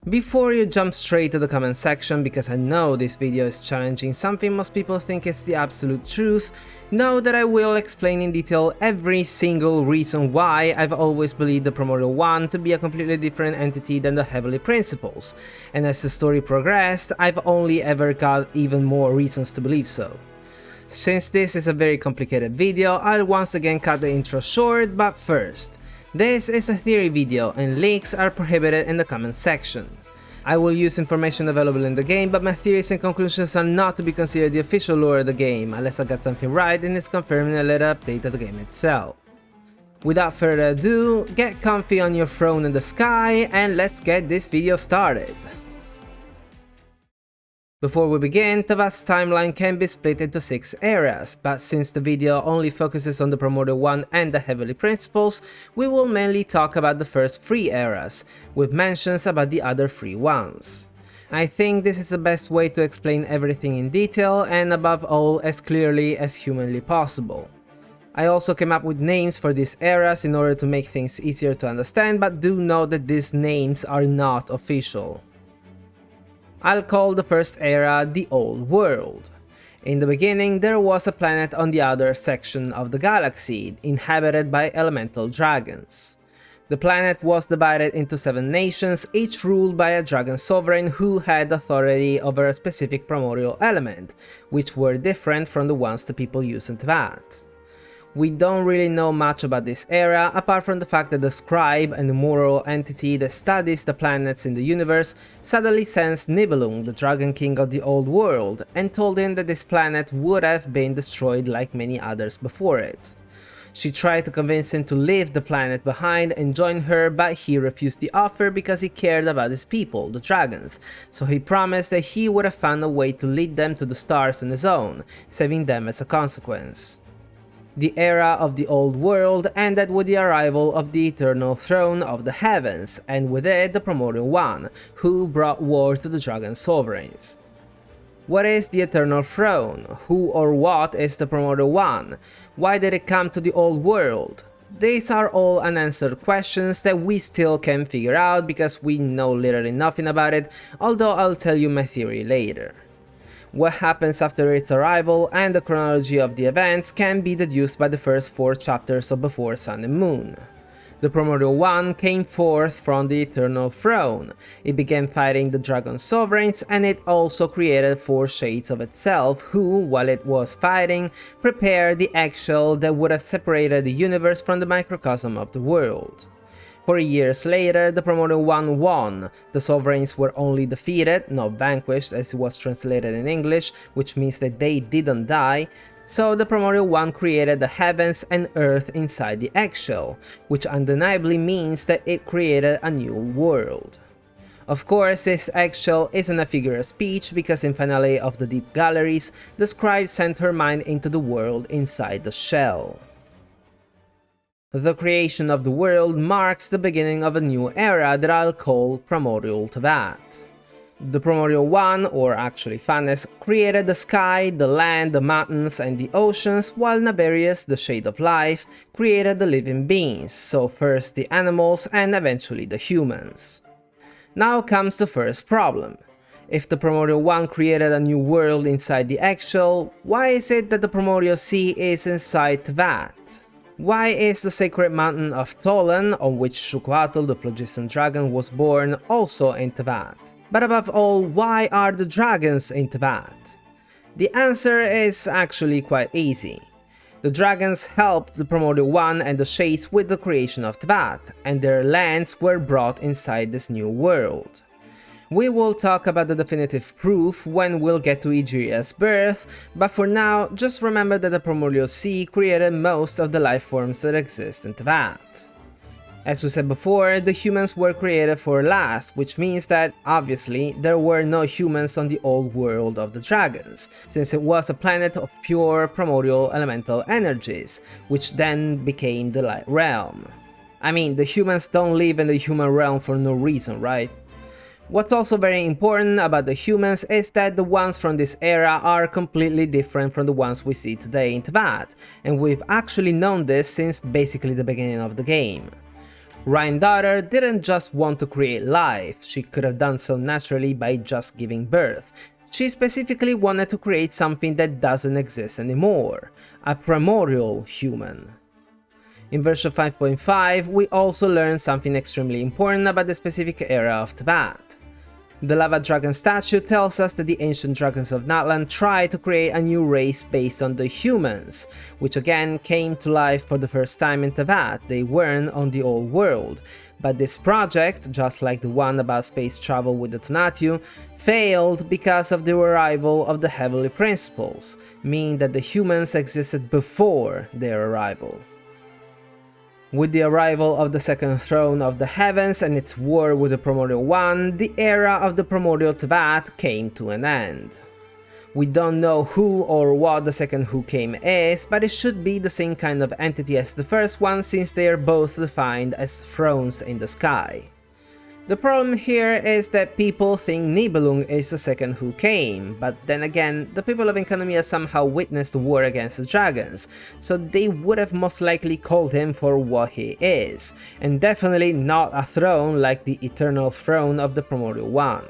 Before you jump straight to the comment section, because I know this video is challenging something most people think is the absolute truth, know that I will explain in detail every single reason why I've always believed the Primordial One to be a completely different entity than the Heavenly Principles, and as the story progressed, I've only ever got even more reasons to believe so. Since this is a very complicated video, I'll once again cut the intro short, but first, this is a theory video and links are prohibited in the comment section. I will use information available in the game, but my theories and conclusions are not to be considered the official lore of the game, unless I got something right and it's confirmed in a later update of the game itself. Without further ado, get comfy on your throne in the sky and let's get this video started. Before we begin, Teyvat's timeline can be split into 6 areas, but since the video only focuses on the Primordial One and the Heavenly Principles, we will mainly talk about the first 3 eras, with mentions about the other 3 ones. I think this is the best way to explain everything in detail and above all as clearly as humanly possible. I also came up with names for these eras in order to make things easier to understand, but do note that these names are not official. I'll call the first era the Old World. In the beginning, there was a planet on the other section of the galaxy, inhabited by elemental dragons. The planet was divided into 7 nations, each ruled by a dragon sovereign who had authority over a specific primordial element, which were different from the ones the people use in Teyvat. We don't really know much about this era, apart from the fact that the scribe, an immoral entity that studies the planets in the universe, suddenly sensed Nibelung, the Dragon King of the Old World, and told him that this planet would have been destroyed like many others before it. She tried to convince him to leave the planet behind and join her, but he refused the offer because he cared about his people, the dragons, so he promised that he would have found a way to lead them to the stars on his own, saving them as a consequence. The era of the Old World ended with the arrival of the Eternal Throne of the Heavens, and with it the Primordial One, who brought war to the Dragon Sovereigns. What is the Eternal Throne? Who or what is the Primordial One? Why did it come to the Old World? These are all unanswered questions that we still can't figure out because we know literally nothing about it, although I'll tell you my theory later. What happens after its arrival and the chronology of the events can be deduced by the first 4 chapters of Before Sun and Moon. The Primordial One came forth from the Eternal Throne, it began fighting the Dragon Sovereigns, and it also created 4 shades of itself who, while it was fighting, prepared the eggshell that would have separated the universe from the microcosm of the world. 4 years later, the Primordial One won. The Sovereigns were only defeated, not vanquished as it was translated in English, which means that they didn't die, so the Primordial One created the heavens and earth inside the eggshell, which undeniably means that it created a new world. Of course, this eggshell isn't a figure of speech because in Finale of the Deep Galleries, the scribe sent her mind into the world inside the shell. The creation of the world marks the beginning of a new era that I'll call Primordial Teyvat. The Primordial One, or actually Phanes, created the sky, the land, the mountains, and the oceans, while Naberius, the Shade of Life, created the living beings, so first the animals and eventually the humans. Now comes the first problem. If the Primordial One created a new world inside the eggshell, why is it that the Primordial Sea is inside Teyvat? Why is the sacred mountain of Tolan, on which Xuquatl, the Phlogiston dragon, was born, also in Teyvat? But above all, why are the dragons in Teyvat? The answer is actually quite easy. The dragons helped the Primordial One and the Shades with the creation of Teyvat, and their lands were brought inside this new world. We will talk about the definitive proof when we'll get to Egeria's birth, but for now, just remember that the Primordial Sea created most of the life forms that exist in Teyvat. As we said before, the humans were created for last, which means that, obviously, there were no humans on the old world of the dragons, since it was a planet of pure primordial elemental energies, which then became the light realm. I mean, the humans don't live in the human realm for no reason, right? What's also very important about the humans is that the ones from this era are completely different from the ones we see today in Teyvat, and we've actually known this since basically the beginning of the game. Ryan's daughter didn't just want to create life, she could have done so naturally by just giving birth. She specifically wanted to create something that doesn't exist anymore, a primordial human. In version 5.5, we also learn something extremely important about the specific era of Teyvat. The lava dragon statue tells us that the ancient dragons of Natlan tried to create a new race based on the humans, which again came to life for the first time in Teyvat. They weren't on the old world. But this project, just like the one about space travel with the Tonatiuh, failed because of the arrival of the Heavenly Principles, meaning that the humans existed before their arrival. With the arrival of the second throne of the heavens and its war with the Primordial One, the era of the Primordial Teyvat came to an end. We don't know who or what the second Who Came is, but it should be the same kind of entity as the first one since they are both defined as thrones in the sky. The problem here is that people think Nibelung is the second Who Came, but then again, the people of Enkanomiya somehow witnessed the war against the dragons, so they would have most likely called him for what he is, and definitely not a throne like the eternal throne of the Primordial One.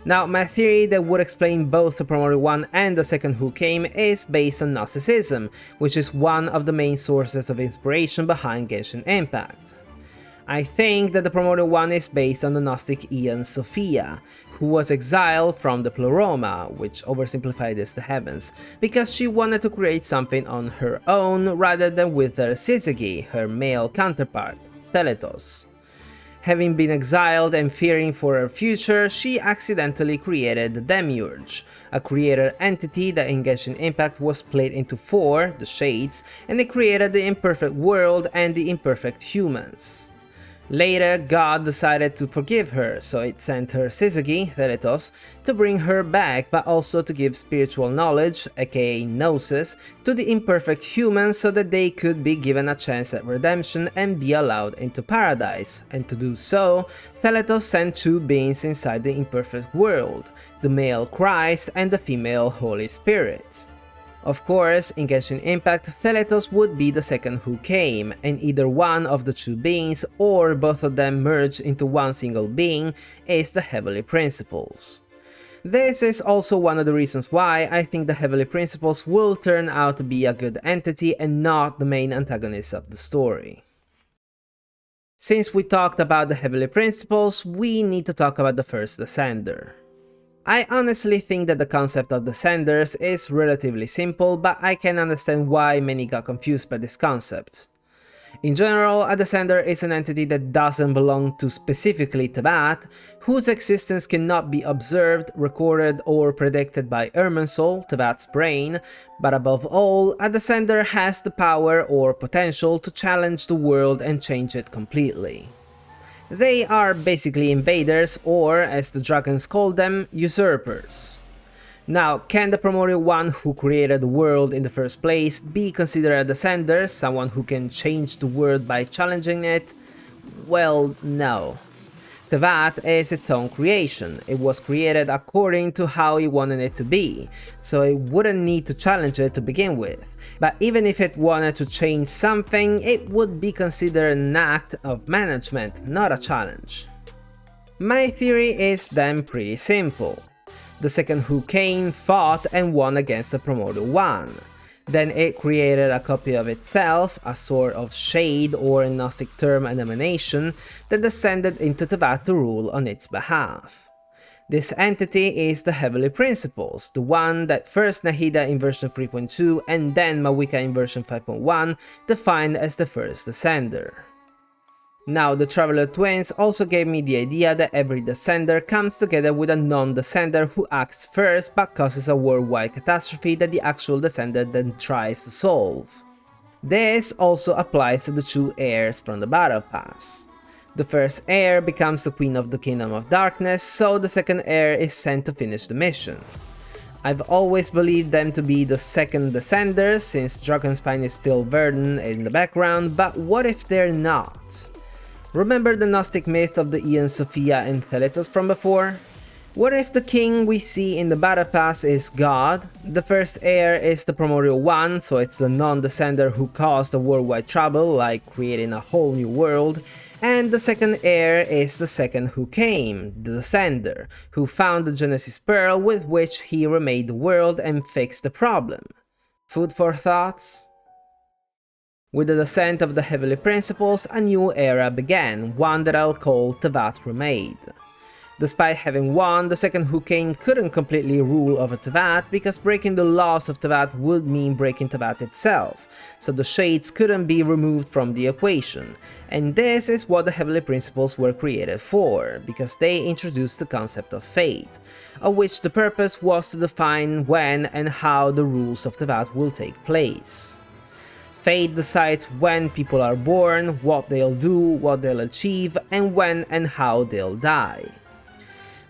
Now, my theory that would explain both the Primordial One and the second Who Came is based on Gnosticism, which is one of the main sources of inspiration behind Genshin Impact. I think that the Primordial One is based on the Gnostic Aeon Sophia, who was exiled from the Pleroma, which oversimplified as the heavens, because she wanted to create something on her own rather than with her syzygy, her male counterpart, Theletos. Having been exiled and fearing for her future, she accidentally created the Demiurge, a creator entity that in Genshin Impact was split into 4, the Shades, and it created the imperfect world and the imperfect humans. Later, God decided to forgive her, so it sent her syzygy, Theletos, to bring her back, but also to give spiritual knowledge, aka Gnosis, to the imperfect humans so that they could be given a chance at redemption and be allowed into paradise. And to do so, Theletos sent 2 beings inside the imperfect world, the male Christ and the female Holy Spirit. Of course, in Genshin Impact, Theletos would be the second Who Came, and either one of the 2 beings or both of them merged into one single being is the Heavenly Principles. This is also one of the reasons why I think the Heavenly Principles will turn out to be a good entity and not the main antagonist of the story. Since we talked about the Heavenly Principles, we need to talk about the first Descender. I honestly think that the concept of Descenders is relatively simple, but I can understand why many got confused by this concept. In general, a Descender is an entity that doesn't belong to specifically Teyvat, whose existence cannot be observed, recorded, or predicted by Irminsul, Teyvat's brain, but above all, a Descender has the power or potential to challenge the world and change it completely. They are basically invaders, or as the dragons call them, usurpers. Now, can the Primordial One who created the world in the first place be considered a Descender, someone who can change the world by challenging it? Well, no. Teyvat is its own creation. It was created according to how he wanted it to be, so it wouldn't need to challenge it to begin with. But even if it wanted to change something, it would be considered an act of management, not a challenge. My theory is then pretty simple. The second Who Came fought and won against the Primordial One. Then it created a copy of itself, a sort of shade or Gnostic term and emanation, that descended into Teyvat to rule on its behalf. This entity is the Heavenly Principles, the one that first Nahida in version 3.2 and then Mawika in version 5.1 defined as the first Descender. Now, the Traveler Twins also gave me the idea that every Descender comes together with a non-Descender who acts first but causes a worldwide catastrophe that the actual Descender then tries to solve. This also applies to the 2 heirs from the Battle Pass. The first heir becomes the Queen of the Kingdom of Darkness, so the second heir is sent to finish the mission. I've always believed them to be the second Descenders since Dragonspine is still Verdant in the background, but what if they're not? Remember the Gnostic myth of the Aeon Sophia and Theletos from before? What if the king we see in the battle pass is God? The first heir is the Primordial One, so it's the non-descender who caused the worldwide trouble, like creating a whole new world. And the second heir is the second who came, the Descender, who found the Genesis Pearl with which he remade the world and fixed the problem. Food for thoughts? With the descent of the Heavenly Principles, a new era began, one that I'll call Teyvat Remade. Despite having won, the second who came couldn't completely rule over Teyvat because breaking the laws of Teyvat would mean breaking Teyvat itself, so the shades couldn't be removed from the equation, and this is what the Heavenly Principles were created for, because they introduced the concept of fate, of which the purpose was to define when and how the rules of Teyvat will take place. Fate decides when people are born, what they'll do, what they'll achieve, and when and how they'll die.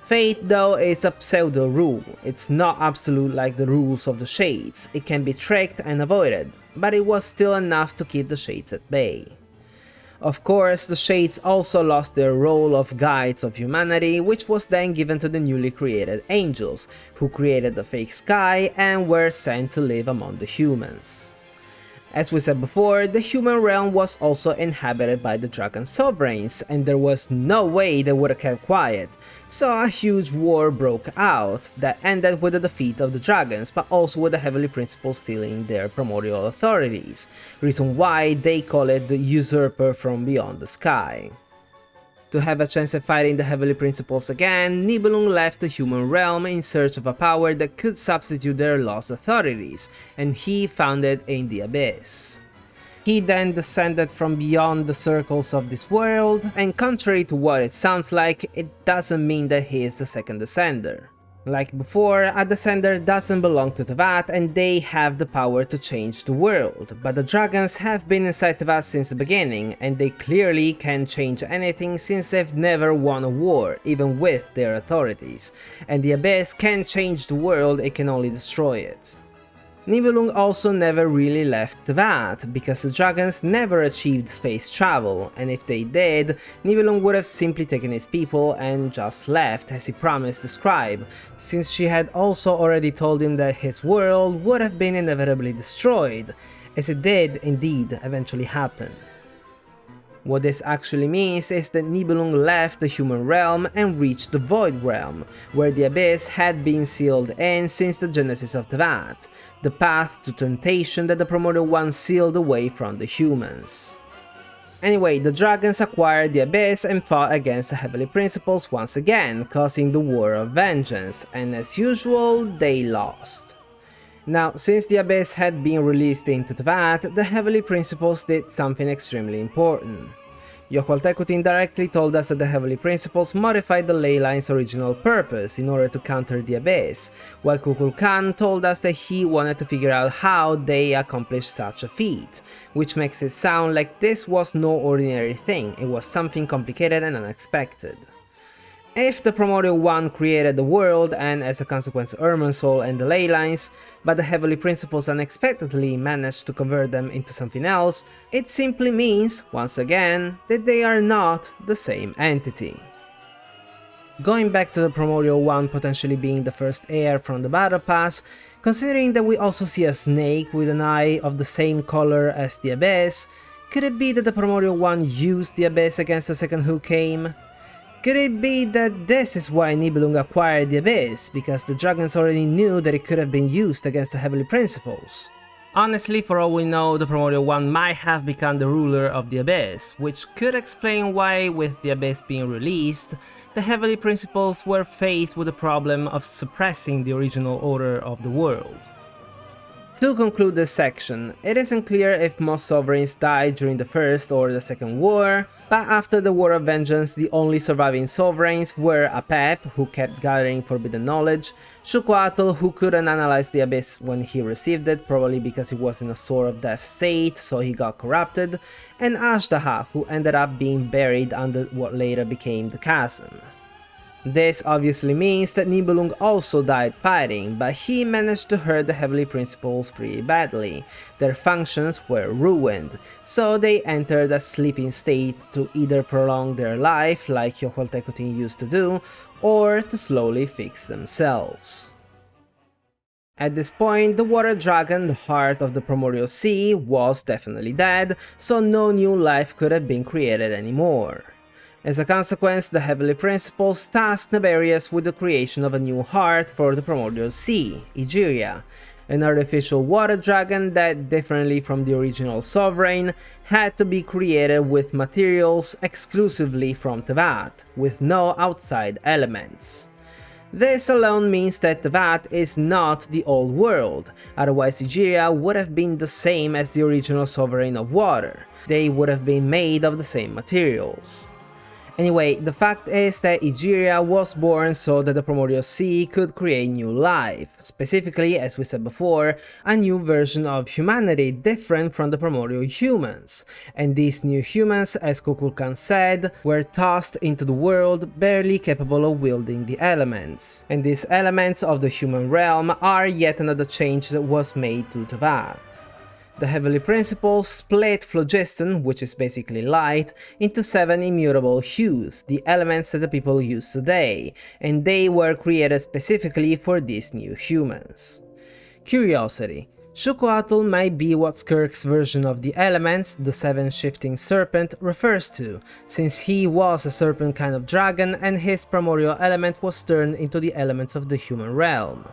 Fate, though, is a pseudo-rule. It's not absolute like the rules of the Shades, it can be tricked and avoided, but it was still enough to keep the Shades at bay. Of course, the Shades also lost their role of guides of humanity, which was then given to the newly created angels, who created the fake sky and were sent to live among the humans. As we said before, the human realm was also inhabited by the dragon sovereigns, and there was no way they would have kept quiet, so a huge war broke out that ended with the defeat of the dragons, but also with the Heavenly Principles stealing their primordial authorities, reason why they call it the usurper from beyond the sky. To have a chance at fighting the Heavenly Principles again, Nibelung left the human realm in search of a power that could substitute their lost authorities, and he found it in the Abyss. He then descended from beyond the circles of this world, and contrary to what it sounds like, it doesn't mean that he is the second Descender. Like before, a Descender doesn't belong to Teyvat and they have the power to change the world, but the dragons have been inside Teyvat since the beginning, and they clearly can't change anything since they've never won a war, even with their authorities, and the Abyss can't change the world, it can only destroy it. Nibelung also never really left Teyvat, because the dragons never achieved space travel, and if they did, Nibelung would have simply taken his people and just left, as he promised the scribe, since she had also already told him that his world would have been inevitably destroyed, as it did indeed eventually happen. What this actually means is that Nibelung left the human realm and reached the Void realm, where the Abyss had been sealed in since the genesis of Teyvat, the path to temptation that the Primordial One sealed away from the humans. Anyway, the dragons acquired the Abyss and fought against the Heavenly Principles once again, causing the War of Vengeance, and as usual, they lost. Now, since the Abyss had been released into Teyvat, the Heavenly Principles did something extremely important. Yokwaltekut indirectly told us that the Heavenly Principles modified the ley line's original purpose in order to counter the Abyss, while Kukulkan told us that he wanted to figure out how they accomplished such a feat, which makes it sound like this was no ordinary thing, it was something complicated and unexpected. If the Primordial One created the world and as a consequence Irminsul and the ley lines, but the Heavenly Principles unexpectedly managed to convert them into something else, it simply means, once again, that they are not the same entity. Going back to the Primordial One potentially being the first heir from the Battle Pass, considering that we also see a snake with an eye of the same color as the Abyss, could it be that the Primordial One used the Abyss against the second who came? Could it be that this is why Nibelung acquired the Abyss, because the dragons already knew that it could have been used against the Heavenly Principles? Honestly, for all we know, the Primordial One might have become the ruler of the Abyss, which could explain why, with the Abyss being released, the Heavenly Principles were faced with the problem of suppressing the original order of the world. To conclude this section, it isn't clear if most sovereigns died during the First or the Second War, but after the War of Vengeance the only surviving sovereigns were Apep, who kept gathering forbidden knowledge, Xuquatl, who couldn't analyze the Abyss when he received it, probably because he was in a sore of death state, so he got corrupted, and Ashtaha, who ended up being buried under what later became the chasm. This obviously means that Nibelung also died fighting, but he managed to hurt the Heavenly Principles pretty badly. Their functions were ruined, so they entered a sleeping state to either prolong their life, like Yokwaltekutin used to do, or to slowly fix themselves. At this point, the water dragon, the heart of the Primordial Sea, was definitely dead, so no new life could have been created anymore. As a consequence, the Heavenly Principles tasked Naberius with the creation of a new heart for the Primordial Sea, Egeria, an artificial water dragon that, differently from the original Sovereign, had to be created with materials exclusively from Teyvat, with no outside elements. This alone means that Teyvat is not the old world, otherwise Egeria would have been the same as the original Sovereign of Water. They would have been made of the same materials. Anyway, the fact is that Egeria was born so that the Primordial Sea could create new life, specifically, as we said before, a new version of humanity different from the primordial humans, and these new humans, as Kukulkan said, were tossed into the world barely capable of wielding the elements, and these elements of the human realm are yet another change that was made to Teyvat. The Heavenly Principles split phlogiston, which is basically light, into 7 immutable hues, the elements that the people use today, and they were created specifically for these new humans. Curiosity. Shukoatl might be what Skirk's version of the elements, the 7 shifting serpent, refers to, since he was a serpent kind of dragon and his primordial element was turned into the elements of the human realm.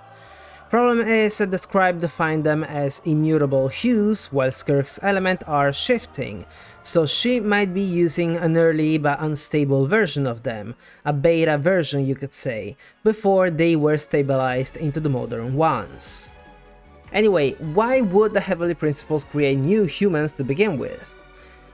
Problem is that the scribe defined them as immutable hues, while Skirk's element are shifting, so she might be using an early but unstable version of them, a beta version you could say, before they were stabilized into the modern ones. Anyway, why would the Heavenly Principles create new humans to begin with?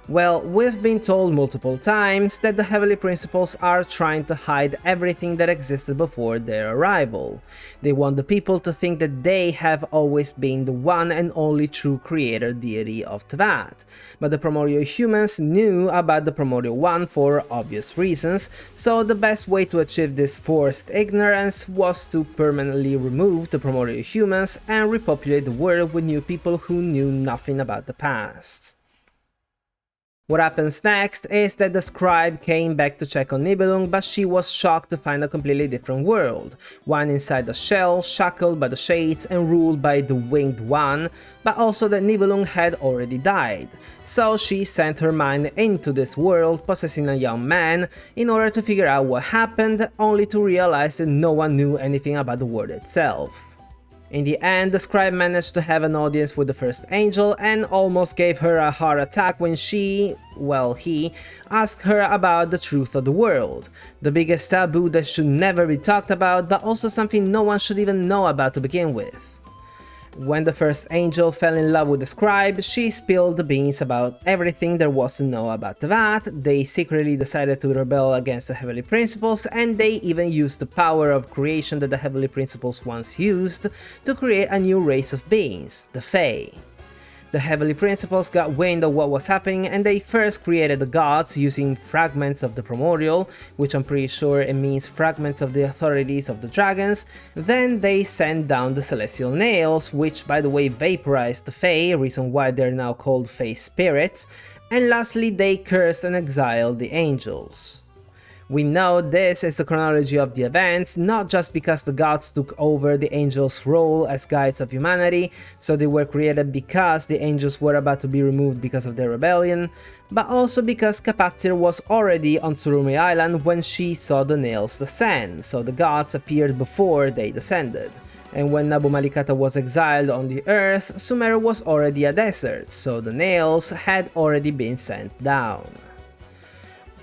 Well, we've been told multiple times that the Heavenly Principles are trying to hide everything that existed before their arrival. They want the people to think that they have always been the one and only true creator deity of Teyvat, but the primordial humans knew about the Primordial One for obvious reasons, so the best way to achieve this forced ignorance was to permanently remove the primordial humans and repopulate the world with new people who knew nothing about the past. What happens next is that the scribe came back to check on Nibelung, but she was shocked to find a completely different world, one inside a shell, shackled by the shades and ruled by the Winged One, but also that Nibelung had already died. So she sent her mind into this world, possessing a young man, in order to figure out what happened, only to realize that no one knew anything about the world itself. In the end, the scribe managed to have an audience with the first angel and almost gave her a heart attack when he asked her about the truth of the world, the biggest taboo that should never be talked about, but also something no one should even know about to begin with. When the first angel fell in love with the scribe, she spilled the beans about everything there was to know about Teyvat. They secretly decided to rebel against the Heavenly Principles, and they even used the power of creation that the Heavenly Principles once used to create a new race of beings, the Fae. The Heavenly Principles got wind of what was happening and they first created the gods using fragments of the Primordial, which I'm pretty sure it means fragments of the authorities of the dragons. Then they sent down the Celestial Nails, which by the way vaporized the Fae, reason why they're now called Fae Spirits, and lastly they cursed and exiled the angels. We know this is the chronology of the events, not just because the gods took over the angels' role as guides of humanity, so they were created because the angels were about to be removed because of their rebellion, but also because Kapaktir was already on Tsurumi Island when she saw the nails descend, so the gods appeared before they descended. And when Nabu Malikata was exiled on the earth, Sumeru was already a desert, so the nails had already been sent down.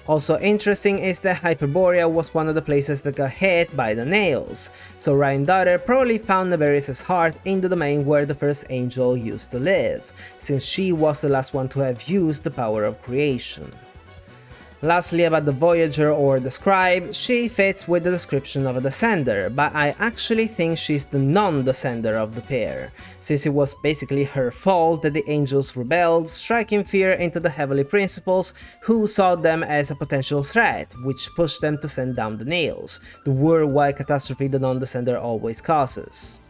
Also interesting is that Hyperborea was one of the places that got hit by the nails, so Ryan Daughter probably found Naberius' heart in the domain where the first angel used to live, since she was the last one to have used the power of creation. Lastly, about the Voyager or the Scribe, she fits with the description of a descender, but I actually think she's the non-descender of the pair, since it was basically her fault that the angels rebelled, striking fear into the Heavenly Principles, who saw them as a potential threat, which pushed them to send down the nails, the worldwide catastrophe the non-descender always causes.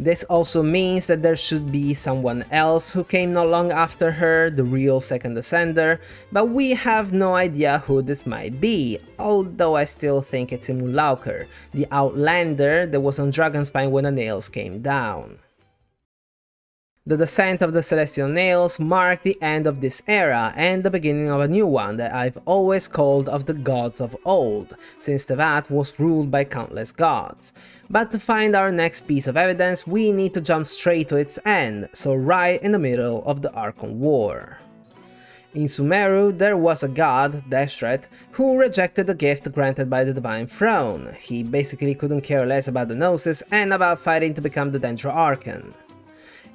This also means that there should be someone else who came not long after her, the real second Ascender, but we have no idea who this might be, although I still think it's Imulauker, the Outlander that was on Dragonspine when the nails came down. The descent of the Celestial Nails marked the end of this era and the beginning of a new one that I've always called of the gods of old, since Teyvat was ruled by countless gods. But to find our next piece of evidence, we need to jump straight to its end, so right in the middle of the Archon War. In Sumeru, there was a god, Deshret, who rejected the gift granted by the Divine Throne. He basically couldn't care less about the Gnosis and about fighting to become the Dendro Archon.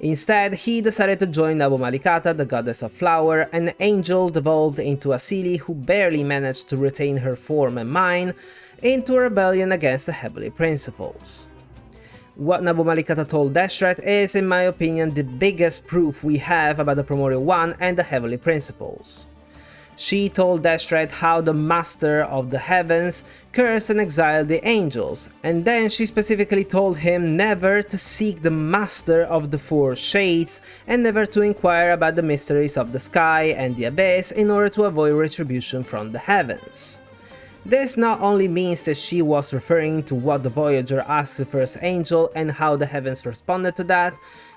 Instead, he decided to join Nabu Malikata, the goddess of flower, an angel devolved into a Seelie who barely managed to retain her form and mind, into a rebellion against the Heavenly Principles. What Nabu Malikata told Deshret is, in my opinion, the biggest proof we have about the Primordial One and the Heavenly Principles. She told Deshret how the Master of the Heavens cursed and exiled the angels, and then she specifically told him never to seek the Master of the Four Shades and never to inquire about the mysteries of the sky and the abyss in order to avoid retribution from the heavens. This not only means that she was referring to what the Voyager asked the first angel and how the heavens responded to that,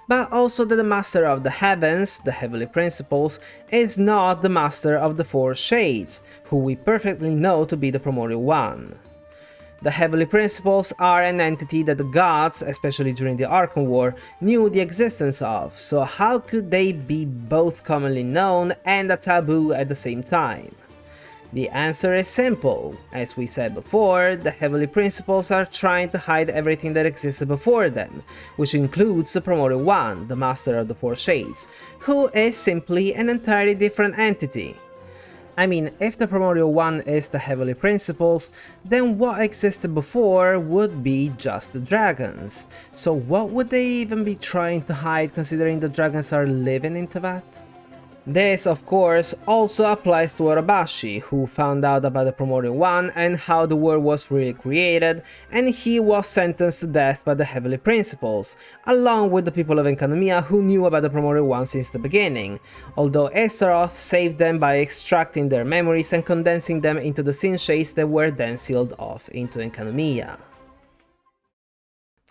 but also that the Master of the Heavens, the Heavenly Principles, is not the Master of the Four Shades, who we perfectly know to be the Primordial One. The Heavenly Principles are an entity that the gods, especially during the Archon War, knew the existence of, so how could they be both commonly known and a taboo at the same time? The answer is simple. As we said before, the Heavenly Principles are trying to hide everything that existed before them, which includes the Primordial One, the Master of the Four Shades, who is simply an entirely different entity. I mean, if the Primordial One is the Heavenly Principles, then what existed before would be just the dragons. So what would they even be trying to hide, considering the dragons are living in Teyvat? This, of course, also applies to Urabashi, who found out about the Primordial One and how the world was really created, and he was sentenced to death by the Heavenly Principles, along with the people of Enkanomiya who knew about the Primordial One since the beginning, although Astaroth saved them by extracting their memories and condensing them into the Sin Shades that were then sealed off into Enkanomiya.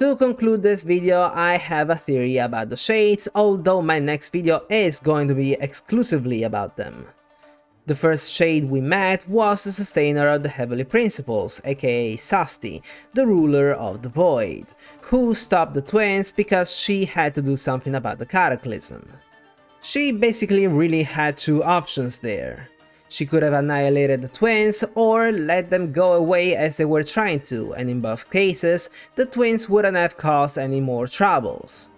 To conclude this video, I have a theory about the Shades, although my next video is going to be exclusively about them. The first Shade we met was the sustainer of the Heavenly Principles, aka Sasti, the ruler of the Void, who stopped the twins because she had to do something about the Cataclysm. She basically really had two options there. She could have annihilated the twins or let them go away as they were trying to, and in both cases, the twins wouldn't have caused any more troubles.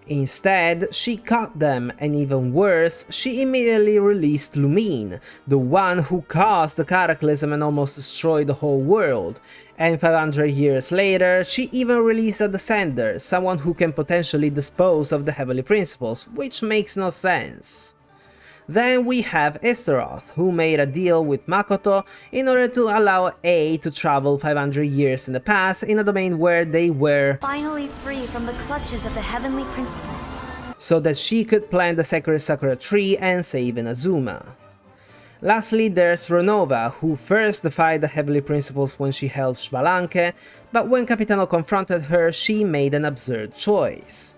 Instead, she caught them, and even worse, she immediately released Lumine, the one who caused the Cataclysm and almost destroyed the whole world, and 500 years later, she even released a Descender, someone who can potentially dispose of the Heavenly Principles, which makes no sense. Then we have Astaroth, who made a deal with Makoto in order to allow A to travel 500 years in the past in a domain where they were finally free from the clutches of the Heavenly Principles, so that she could plant the sacred Sakura tree and save Inazuma. Lastly, there's Renova, who first defied the Heavenly Principles when she held Spelunky, but when Capitano confronted her, she made an absurd choice.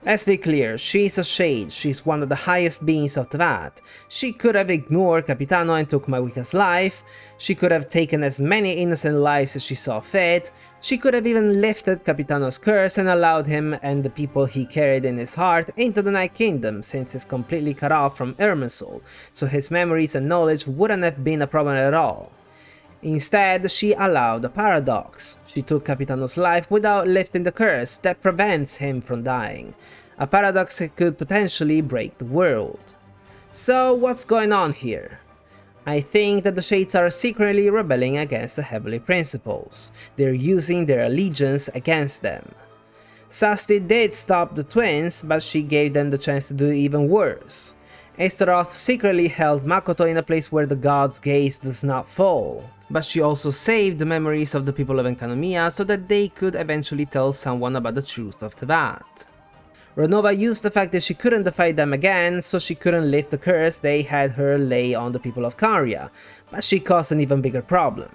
Let's be clear, she's a Shade, she's one of the highest beings of Teyvat. She could have ignored Capitano and took Mawika's life, she could have taken as many innocent lives as she saw fit, she could have even lifted Capitano's curse and allowed him and the people he carried in his heart into the Night Kingdom, since he's completely cut off from Irminsul, so his memories and knowledge wouldn't have been a problem at all. Instead, she allowed a paradox. She took Capitano's life without lifting the curse that prevents him from dying. A paradox that could potentially break the world. So what's going on here? I think that the Shades are secretly rebelling against the Heavenly Principles. They're using their allegiance against them. Sasti did stop the twins, but she gave them the chance to do even worse. Astaroth secretly held Makoto in a place where the god's gaze does not fall. but she also saved the memories of the people of Enkanomiya so that they could eventually tell someone about the truth of Teyvat. Renova used the fact that she couldn't defy them again, so she couldn't lift the curse they had her lay on the people of Caria, but she caused an even bigger problem.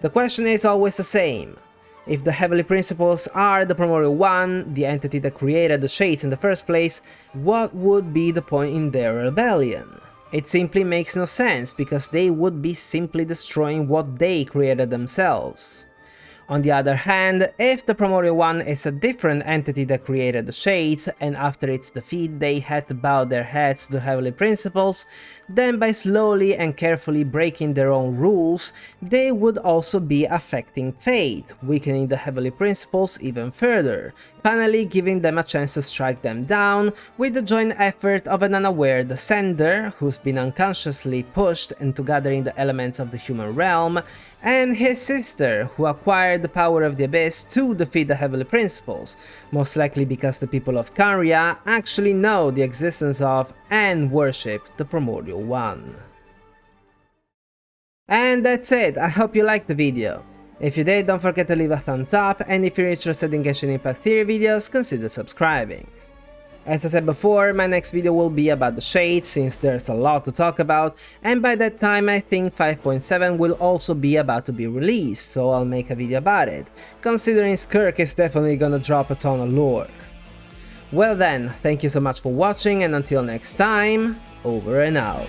The question is always the same. If the Heavenly Principles are the Primordial One, the entity that created the Shades in the first place, what would be the point in their rebellion? It simply makes no sense, because they would be simply destroying what they created themselves. On the other hand, if the Primordial One is a different entity that created the Shades, and after its defeat they had to bow their heads to the Heavenly Principles, then by slowly and carefully breaking their own rules, they would also be affecting fate, weakening the Heavenly Principles even further, finally giving them a chance to strike them down with the joint effort of an unaware Descender, who's been unconsciously pushed into gathering the elements of the human realm, and his sister, who acquired the power of the Abyss to defeat the Heavenly Principles, most likely because the people of Caria actually know the existence of and worship the Primordial One. And that's it, I hope you liked the video. If you did, don't forget to leave a thumbs up, and if you're interested in Genshin Impact theory videos, consider subscribing. As I said before, my next video will be about the Shades, since there's a lot to talk about, and by that time I think 5.7 will also be about to be released, so I'll make a video about it, considering Skirk is definitely gonna drop a ton of lore. Well then, thank you so much for watching, and until next time, over and out.